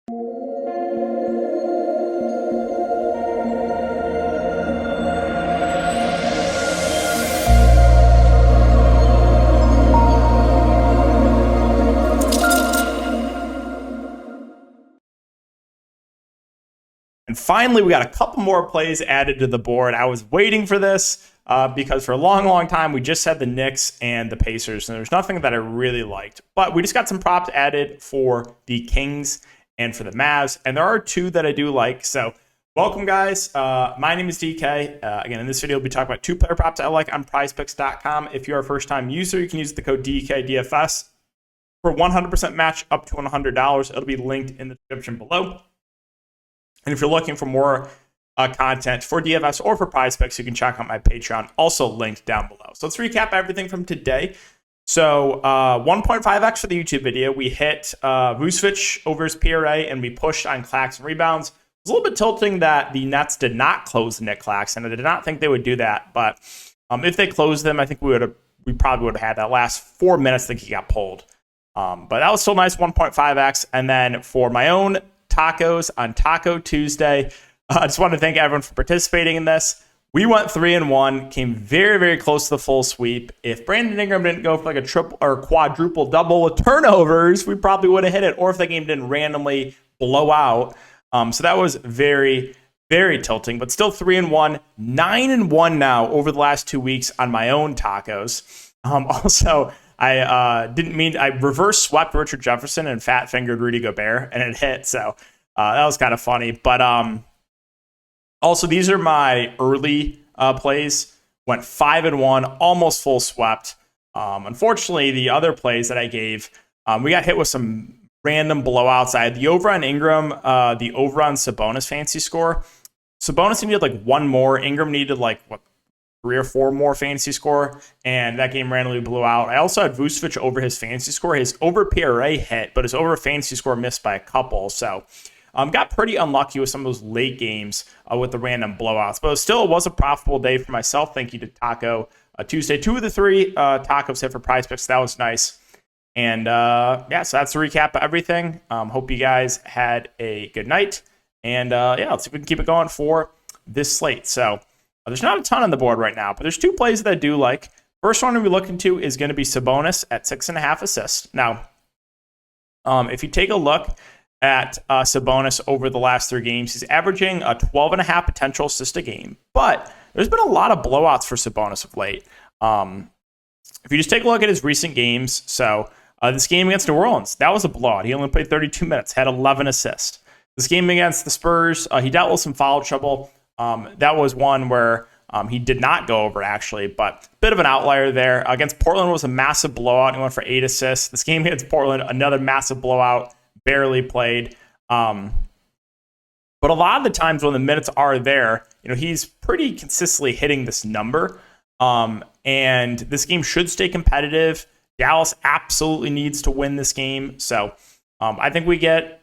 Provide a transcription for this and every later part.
And finally, we got a couple more plays added to the board. I was waiting for this because for a long, long time, we just had the Knicks and the Pacers, and there's nothing that I really liked. But we just got some props added for the Kings and for the Mavs, and there are two that I do like. So welcome, guys. My name is DK. Again, in this video, we'll be talking about two player props I like on Prizepicks.com. If you're a first-time user, you can use the code DKDFS for 100% match up to $100. It'll be linked in the description below. And if you're looking for more content for DFS or for Prizepicks, you can check out my Patreon, also linked down below. So let's recap everything from today. So 1.5x for the YouTube video. We hit Vucevic over his PRA, and we pushed on Claxton rebounds. It was a little bit tilting that the Nets did not close Nick Claxton. I did not think they would do that, but if they closed them, I think we probably would have had that last 4 minutes that he got pulled. But that was still nice, 1.5x. And then for my own tacos on Taco Tuesday, I just want to thank everyone for participating in this. We went 3-1, came very, very close to the full sweep. If Brandon Ingram didn't go for like a triple or quadruple double with turnovers, we probably would have hit it, or if the game didn't randomly blow out. So that was very, very tilting, but still 3-1, 9-1 now over the last 2 weeks on my own tacos. Also, I reverse swept Richard Jefferson and fat fingered Rudy Gobert, and it hit. So that was kind of funny. But also, these are my early plays. Went 5-1, almost full swept. Unfortunately, the other plays that I gave, we got hit with some random blowouts. I had the over on Ingram, the over on Sabonis fantasy score. Sabonis needed like one more. Ingram needed like 3 or 4 more fantasy score, and that game randomly blew out. I also had Vucevic over his fantasy score. His over PRA hit, but his over fantasy score missed by a couple. So got pretty unlucky with some of those late games with the random blowouts. But it was a profitable day for myself. Thank you to Taco Tuesday. 2 of the 3 tacos hit for Prizepicks. That was nice. And so that's a recap of everything. Hope you guys had a good night. And let's see if we can keep it going for this slate. So there's not a ton on the board right now, but there's 2 plays that I do like. First one we're looking to is going to be Sabonis at 6.5 assists. Now, if you take a look at Sabonis over the last 3 games, he's averaging a 12.5 potential assist a game, but there's been a lot of blowouts for Sabonis of late. If you just take a look at his recent games, so this game against New Orleans, that was a blowout. He only played 32 minutes, had 11 assists. This game against the Spurs, he dealt with some foul trouble. That was one where he did not go over, actually, but a bit of an outlier there. Against Portland was a massive blowout. He went for 8 assists. This game against Portland, another massive blowout, barely played. But a lot of the times when the minutes are there, he's pretty consistently hitting this number. And this game should stay competitive. Dallas absolutely needs to win this game. So I think we get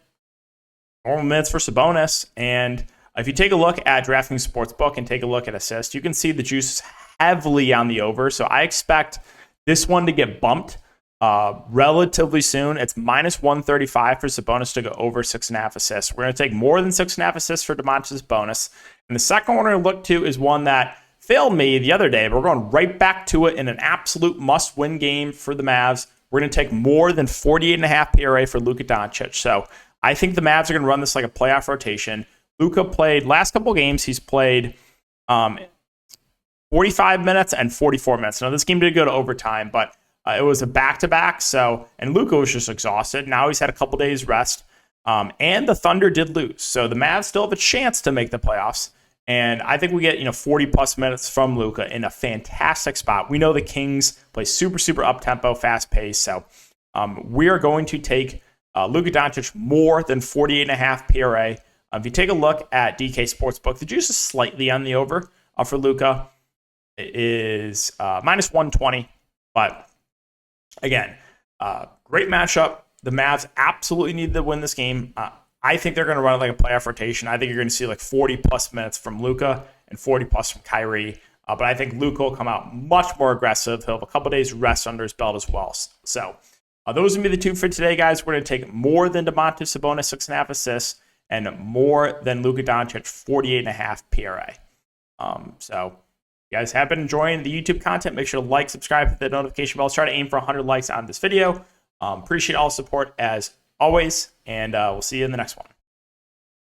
normal minutes for Sabonis. And if you take a look at DraftKings Sportsbook and take a look at assists, you can see the juice is heavily on the over. So I expect this one to get bumped relatively soon. It's minus 135 for Sabonis to go over 6.5 assists. We're going to take more than 6.5 assists for Domantas Sabonis. And the second one we're going to look to is one that failed me the other day, but we're going right back to it in an absolute must-win game for the Mavs. We're going to take more than 48.5 PRA for Luka Doncic. So I think the Mavs are going to run this like a playoff rotation. Luka played last couple games. He's played 45 minutes and 44 minutes. Now, this game did go to overtime, but it was a back-to-back. And Luka was just exhausted. Now he's had a couple days rest. And the Thunder did lose. So the Mavs still have a chance to make the playoffs. And I think we get 40-plus minutes from Luka in a fantastic spot. We know the Kings play super, super up-tempo, fast-paced. So we are going to take Luka Doncic more than 48.5 PRA. If you take a look at DK Sportsbook, the juice is slightly on the over for Luka. It is minus 120. But again, great matchup. The Mavs absolutely need to win this game. I think they're going to run it like a playoff rotation. I think you're going to see like 40-plus minutes from Luka and 40-plus from Kyrie. But I think Luka will come out much more aggressive. He'll have a couple days rest under his belt as well. So Those would be the two for today, guys. We're going to take more than Domantas Sabonis, 6.5 assists, and more than Luka Doncic, 48.5 PRA. So you guys have been enjoying the YouTube content. Make sure to like, subscribe, hit the notification bell. Let's try to aim for 100 likes on this video. Appreciate all support as always, and we'll see you in the next one.